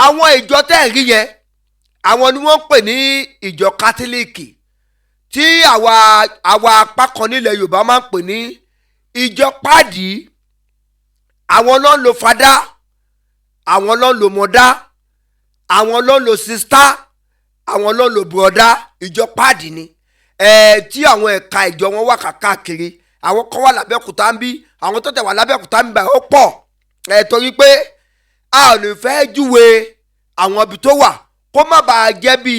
àwọn ìjọ tẹ́ rí yẹn àwọn ni wọ́n pè ní ìjọ kátólíkì tí àwa apá kan nílẹ̀ Yorùbá máa ń pè ní ìjọ pàdí. Àwọn ló ń lo fada, àwọn ló ń lo mọ̀dá, àwọn ló ń lo sista, àwọn ló ń lo broda. Ìjọ pàdí ni tí àwọn ẹ̀ka ìjọ wọn wà káàkiri. Àwọn kan wà l'Abẹ́òkúta ń bí, àwọn tó tẹ̀ wà l'Abẹ́òkúta ń bá ó pọ̀ torí pé a ò ní fẹ́ júwe àwọn ibi tó wà kó má bàa jẹ́ bí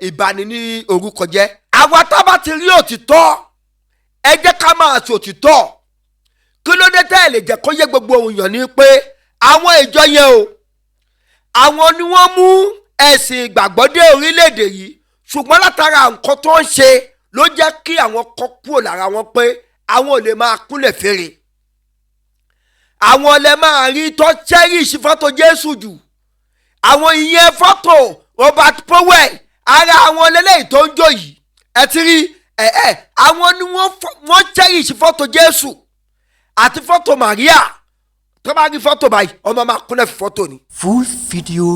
ìbani ní orúkọ jẹ́. Àwa tá bá ti rí òtítọ́ ẹ jẹ́ ká máa sọ òtítọ́. Kilode tẹ́ lè jẹ́ kó yé gbogbo èèyàn ní pé àwọn ìjọ yẹn o àwọn ni wọ́n mú ẹ̀sìn ìgbàgbọ́ dé orílẹ̀-èdè yìí, ṣùgbọ́n látara nǹkan tó ń ṣe ló jẹ́ kí àwọn kan kúrò lára wọn pé àwọn ò lè máa kúnlẹ̀ fèrè. Àwọn lè máa rí tó cherish fọ́tò Jésù jù. Àwọn ìyẹn fọ́tò Robert Powell ara àwọn lélẹ́yìí tó ń jó yìí ẹ ti rí àwọn ni wọ́n cherish fọ́tò Jésù àti fọ́tò Maria. Tó bá rí fọ́tò báyìí ọmọ máa kúnlẹ̀ fi fọ́tò ni. Full video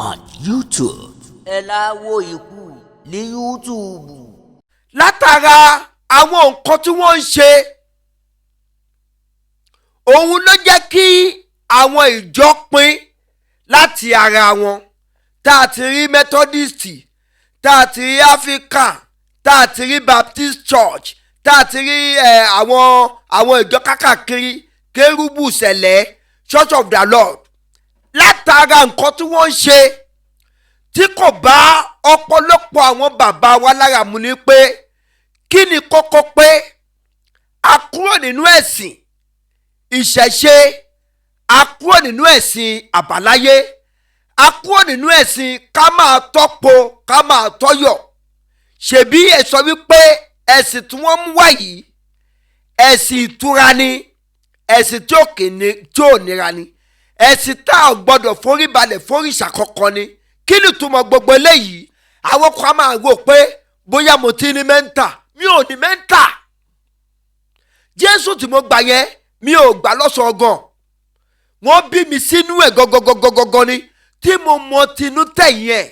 on YouTube. ẹ láwo ikú ní YouTube. Látara àwọn nǹkan tí wọ́n ń ṣe òun ló jẹ́ kí àwọn ìjọ pín láti ara wọn. Tá a ti rí Methodist, tá a ti rí African, tá a ti rí Baptist Church, tá a ti rí àwọn ìjọ kákàkiri Kérúbù Sẹ̀lẹ̀, Church of the Lord. Látara nǹkan tí wọ́n ń ṣe tí kò bá ọ̀pọ̀lọpọ̀ àwọn bàbá wa lára mu ni pé kí ni kókó pé a kúrò nínú ẹ̀sìn ìṣẹ̀ṣe, a kúrò nínú ẹ̀sìn àbáláyé, a kúrò nínú ẹ̀sìn ká máa tọ́po ká máa tọ́yọ̀. Ṣebí ẹ sọ wípé ẹ̀sìn tí wọ́n mú wá yìí ẹ̀sìn ìtura ni, ẹ̀sìn tí ò nira ni, ẹ̀sìn tá a gbọ́dọ̀ foríbalẹ̀ fóríṣà kankan ni. Kí ni túmọ̀ gbogbo eléyìí? Àwọn kan máa rò pé bóyá mo ti ní mẹ́ńtà. Mi ò ní mẹ́ńtà. Jésù tí mo gbà yẹn mi ò gbà lọ́sọ̀ọ́ gan. Wọ́n bí mi sínú ẹ̀ gọ́gọ́gọ́gọ́gọ́ ni tí mo mọ tinú tẹ̀yìn ẹ̀.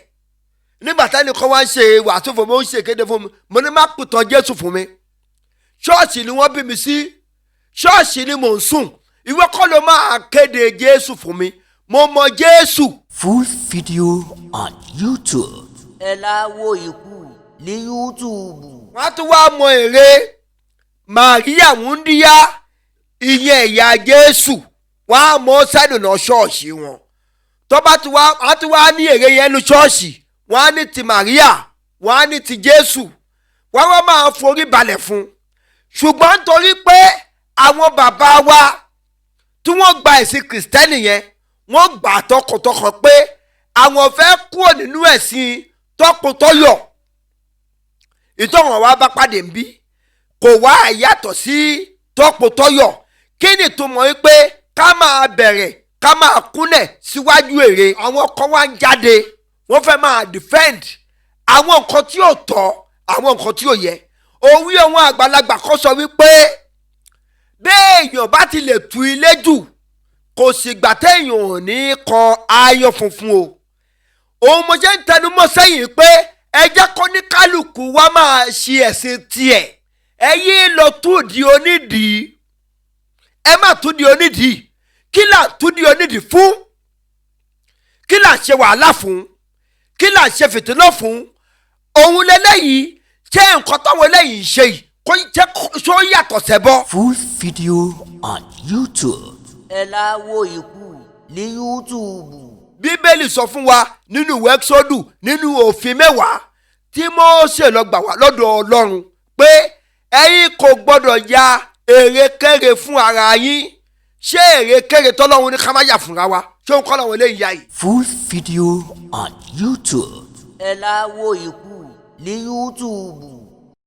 Nígbà táwọn kan wá ń ṣe wàásù fún mi, ó ń ṣe kéde fún mi, mo ní má pìtàn Jésù fún mi. Ṣọ́ọ̀ṣì ni wọ́n bí mi sí, ṣọ́ọ̀ṣì ni mò ń sùn. Ìwọ kọ́ ló máa kéde Jésù fún mi. Mo mọ Jésù. Full video on YouTube. ẹ láwo ikú ní YouTube. Wọ́n á tún wá mọ èrè Màríà wúndíyá ìyẹn ìyá Jésù. Wọ́n á mọ sẹ́nu náà ṣọ́ọ̀ṣì wọn. Tó bá ti wá á tún wá ní èrè yẹn nu ṣọ́ọ̀ṣì. Wọ́n á ní ti Màríà, wọ́n á ní ti Jésù. Wọ́n wá máa forí balẹ̀ fún. Ṣùgbọ́n nítorí pé àwọn bàbá wa tí wọ́n gba ẹ̀sìn Kristẹni yẹn wọ́n gbà tọkàntọkàn pé àwọn fẹ́ kúrò nínú ẹ̀sìn tọkùntọyọ̀. Ìtọ́wọ̀n wa bá pàdé ń bí kò wá yàtọ̀ sí tọkùntọyọ̀. Kí ni tó mọ̀ wípé ká máa bẹ̀rẹ̀ ká máa kúnlẹ̀ síwájú èrè. Àwọn kan wá ń jáde wọ́n fẹ́ máa defend àwọn nǹkan tí ò tọ́, àwọn nǹkan tí ò yẹ. Òwe àwọn àgbàlagbà kan sọ wípé béèyàn bá ti lè tu ilé jù kò sì gbà téèyàn ò ní kan ayọ̀ funfun o. Òun mo ṣe ń tẹnu mọ́ sẹ́yìn pé ẹ jẹ́ kó ní kálukú wa máa ṣe ẹ̀sìn tiẹ̀. Ẹ yí lọ tún di onídìí. Ẹ má tún di onídìí. Kí là tún di onídìí fún? Kí là ṣe wàhálà fún? Kí là ṣe fìtínà fún? Òun lélẹ́yìí ṣé nǹkan táwọn eléyìí ṣe yìí kó jẹ́ ṣó yàtọ̀ sẹ́bọ. Full video on YouTube. ẹ láwo ikú ní YouTube. Bíbélì sọ fún wa nínú ìwé Ẹ́kísódù nínú òfin 10 tí Mósè lọ gbà wá lọ́dọ̀ Ọlọ́run pé ẹ̀yin kò gbọ́dọ̀ ya èrèkèrè fún ara yín. Ṣé èrèkèrè tọ́lọ́run ní ká má yà fúnra wa? Ṣé òun kọ́ làwọn eléyìí yá yìí? Full video on YouTube. ẹ láwo ikú ní YouTube.